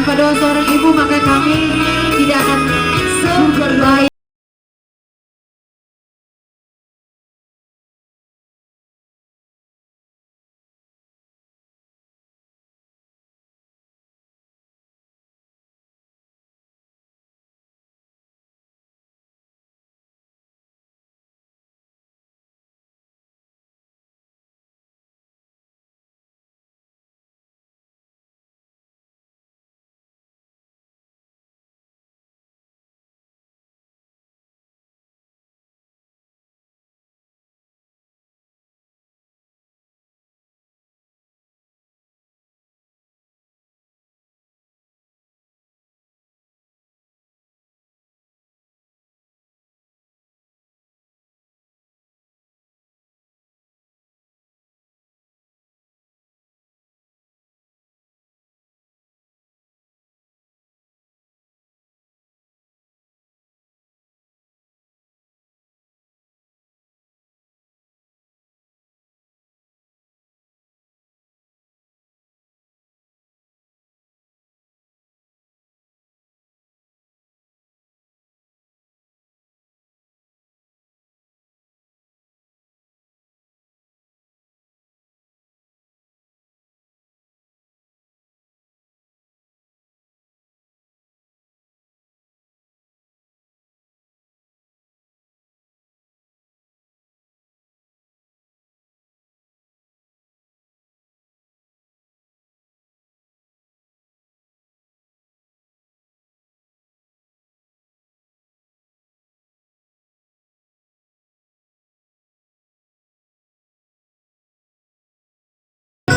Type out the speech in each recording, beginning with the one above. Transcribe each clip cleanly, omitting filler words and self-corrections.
tanpa doa seorang ibu maka kami tidak akan sebaik.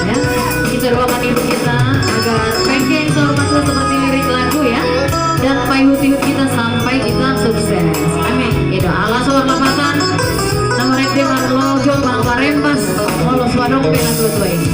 Ya, kita doakan ibu kita agar pengen sorbantu seperti lirik lagu ya, dan payut-payut kita sampai kita sukses. Amin. Itu Allah soal lapatan nomor ektiman logo bang parempas lolos wadong penas dua ini.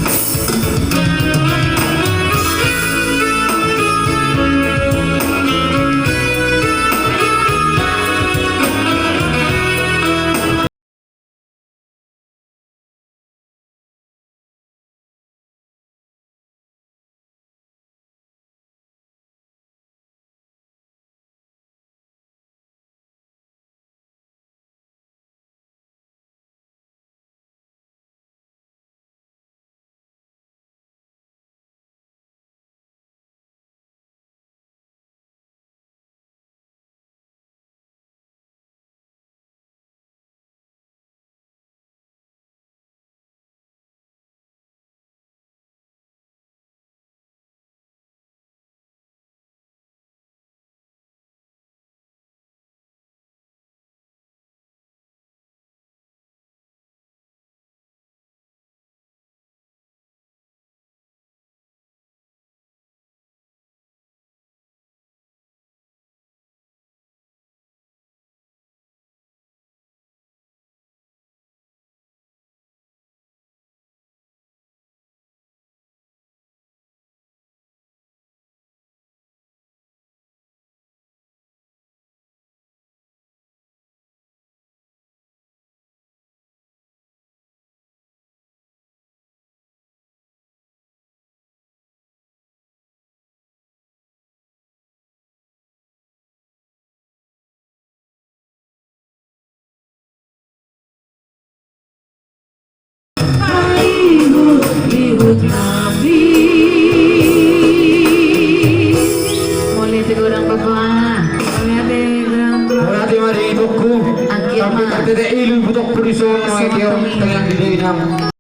Tapi tak ilu budak perisono yang tengah di dalam